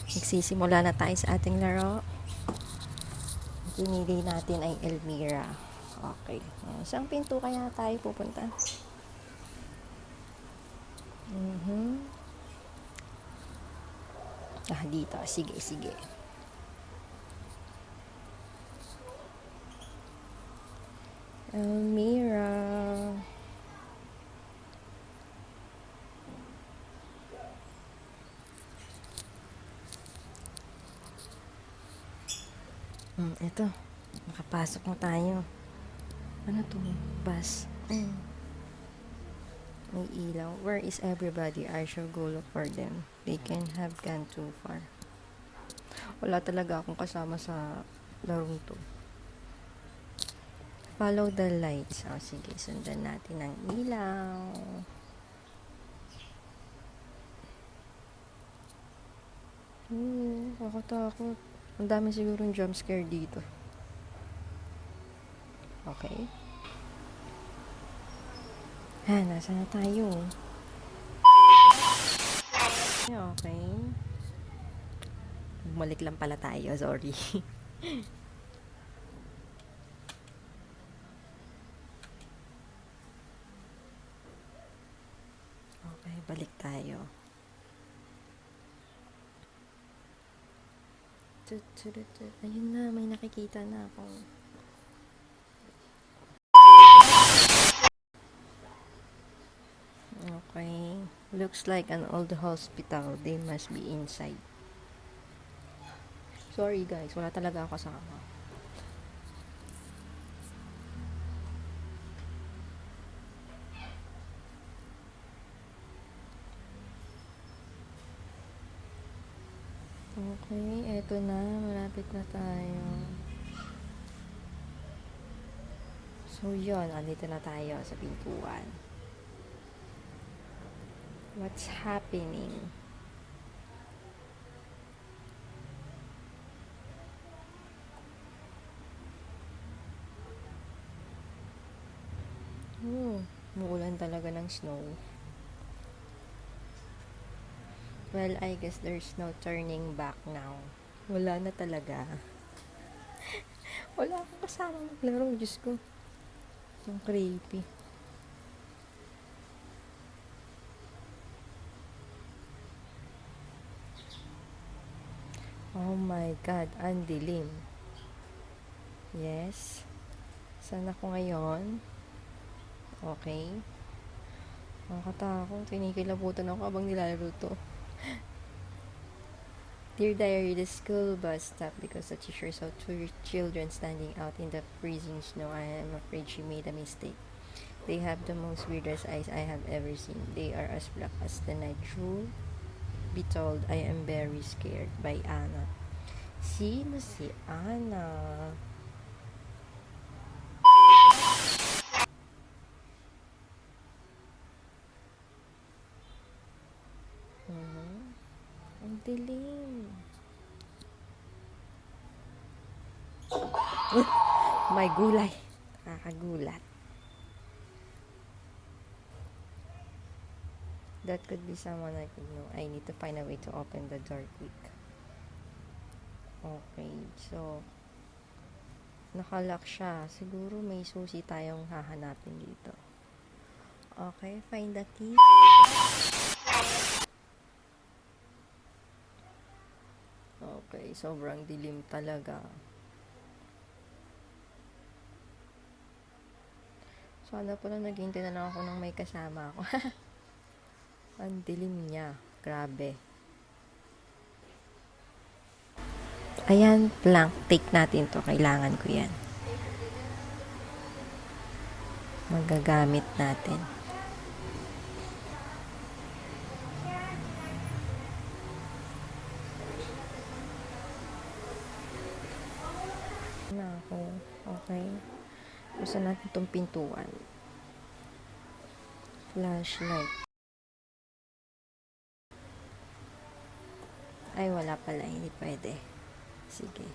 Magsisimula na tayo sa ating laro. Pinili natin ay Elmira. Okay. Saan pinto kaya tayo pupunta? Dito. Sige, sige. Elmira. Ito. Makapasok na tayo. Ano to? Bus. May ilaw. Where is everybody? I shall go look for them. They can have gone too far. Wala talaga akong kasama sa larong to. Follow the lights. Sige. Sundan natin ang ilaw. Nakatakot. Ang dami sigurong jump scare dito. Okay. Nasa na tayo? Okay. Bumalik lang pala tayo. Sorry. Okay, balik tayo. Ayun na, may nakikita na ako. Okay. Looks like an old hospital. They must be inside. Sorry guys, wala talaga ako kasama. Okay, eto na. Malapit na tayo. So yun, andito na tayo sa pintuan. What's happening? Muulan talaga ng snow. Well, I guess there's no turning back now. Wala na talaga. Wala akong kasama maglaro. Diyos ko. Ang creepy. Oh my God, ang dilim. Yes. Saan ako ngayon? Okay. Nakakatakot. Kinikilabutan ako habang nilalaro to. Dear Diary, the school bus stopped because the teacher saw two children standing out in the freezing snow. I am afraid she made a mistake. They have the most weirdest eyes I have ever seen. They are as black as the night. True be told, I am very scared. By Anna. Sino si Anna? Ang dilim. May gulay. Nakakagulat. That could be someone I could know. I need to find a way to open the door quick. Okay, so nakalock siya. Siguro may susi tayong hahanapin dito. Okay, find the key. Okay, sobrang dilim talaga. Sana pala naghintay na lang ako ng may kasama ako. Ang dilim niya. Grabe. Ayan, blank take natin to. Kailangan ko yan. Magagamit natin. Na ako. Okay. Gusto natin itong pintuan. Flashlight. Ay, wala pala. Hindi pwede. Sige.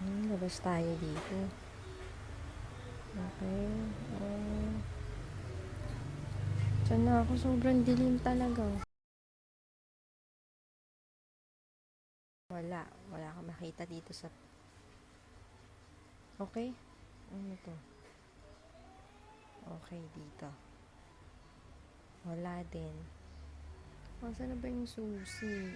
Labas tayo dito. Okay. Diyan na ako. Sobrang dilim talaga. makita dito sa... Okay? Ano to? Okay, dito. Wala din. Saan na ba yung susi?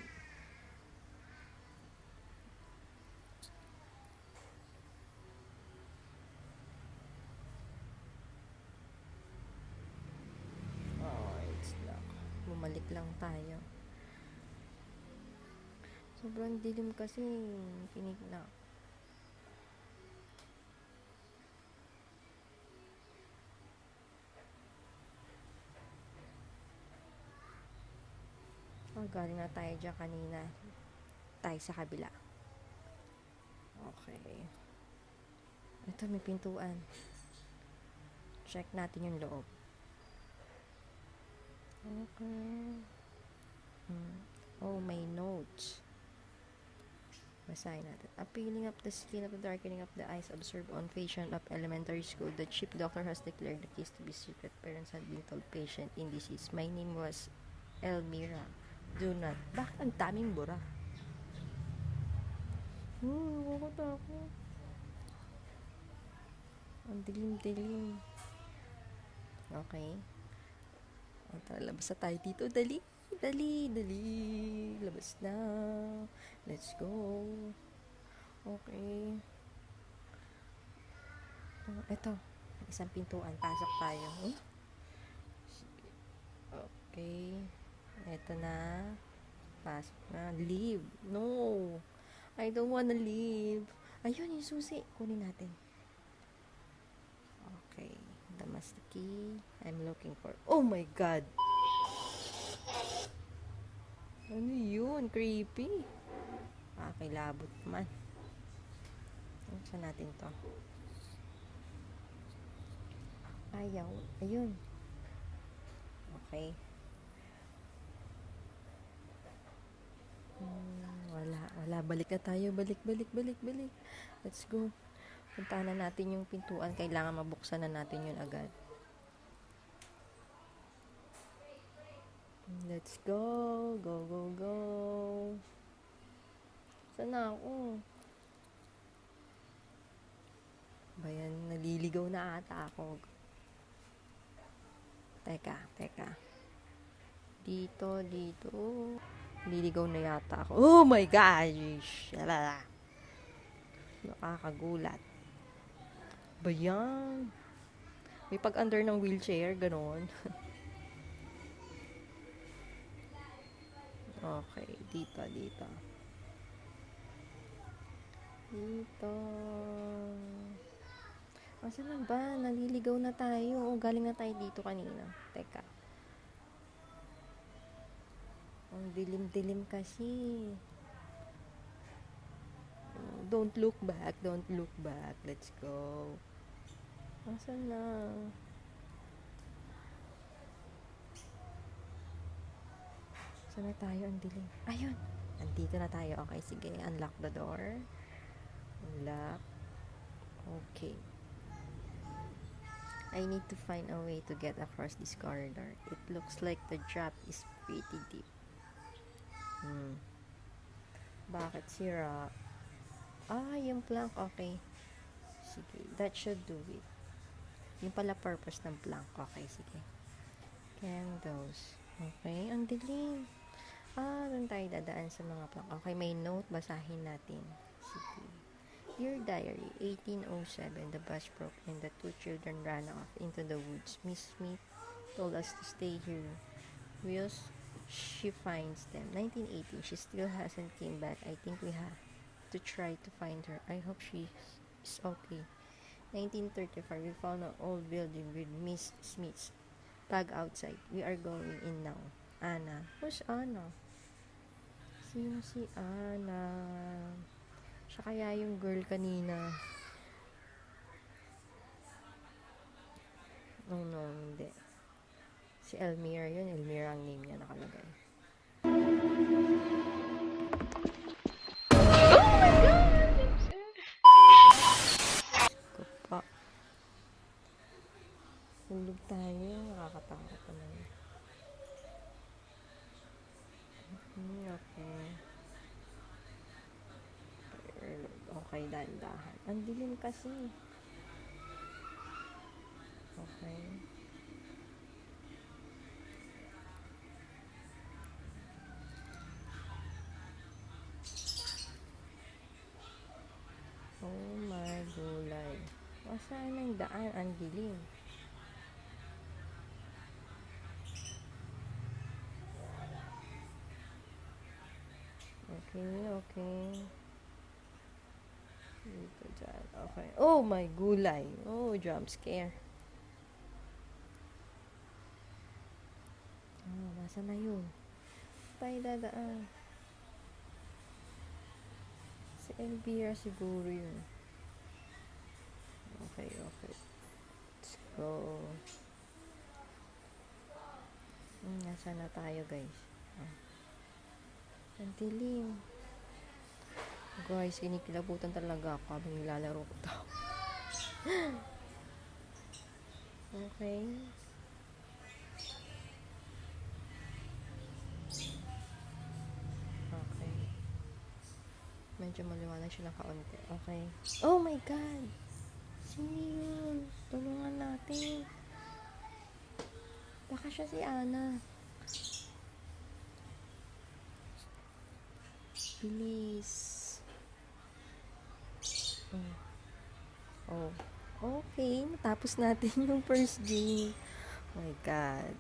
Oh, it's lock. Bumalik lang tayo. Sobrang dilim kasi. Kinig na. Galing na tayo dyan kanina. Tayo sa kabila. Okay. Ito, may pintuan. Check natin yung loob. Okay. Oh, may notes. Basahin natin. Appealing up the skin of the darkening of the eyes observed on patient of elementary school. The chief doctor has declared the case to be secret. Parents had been told patient in disease. My name was Elmira. Do not. Bakit ang daming bura? Nakakatakot. Ang dilim-dilim. Okay. Tara, labas na tayo dito. Dali. Labas na. Let's go. Okay. Ito. Isang pintuan. Pasok tayo. Okay. Ito na. Pasok na. Leave. No. I don't wanna leave. Ayun, yung susi. Kunin natin. Okay. The master key. I'm looking for... Oh my God! Ano yun? Creepy. Kilabot man. Saan natin to? Ayaw. Ayun. Okay. Wala. Balik na tayo. Balik. Let's go. Puntahan na natin yung pintuan. Kailangan mabuksan na natin yun agad. Let's go. Go. Saan na ako? Bayan, naliligaw na ata ako. Teka. Dito. Naliligaw na yata ako. Oh my gosh! Nakakagulat. Bayan. May pag-under ng wheelchair, ganon. Okay, dito. Saan na ba? Naliligaw na tayo. Galing na tayo dito kanina. Teka. Ang dilim-dilim kasi. Don't look back. Let's go. Saan na? Saan na tayo? Ang dilim. Ayun! Andito na tayo. Okay, sige. Unlock the door. Unlock. Okay. I need to find a way to get across this corridor. It looks like the drop is pretty deep. Bakit sira? Yung plank. Okay. Sige. That should do it. Yung pala purpose ng plank. Okay, sige. Candles. Okay, ang dilim. Doon tayo dadaan sa mga plank. Okay, may note. Basahin natin. Sige. Dear Diary, 1807, the bus broke and the 2 children ran off into the woods. Miss Smith told us to stay here whilst she finds them. 1980, she still hasn't came back. I think we have to try to find her. I hope she is okay. 1935, we found an old building with Miss Smith's bag outside. We are going in now. Anna. Who's Anna? Sino si Anna? Siya kaya yung girl kanina. No, hindi. Si Elmira yun. Elmira ang name niya nakalagay. Oh my God! Kupa. Hulog tayo. Nakakatakot naman. Okay. Okay, dahan-dahan. Ang dilim kasi. Okay. Oh my gulay. Saan ang daan? Ang dilim. Okay, okay. Dito dyan. Okay. Oh my gulay. Oh, jump scare. Oh, nasa na yun? Tayo dadaan. Si Elvira siguro yun. Okay, okay. Let's go. Nasa na tayo, guys? Oh. Ang dilim. Guys, kinikilabutan talaga ako habang nilalaro ko to. Okay. Okay. Medyo maliwanag siya ng kaunti. Okay. Oh my God! Sino yun? Tulungan natin. Baka siya si Ana. Bilis. Oh. Okay. Natapos natin yung first game. Oh my God.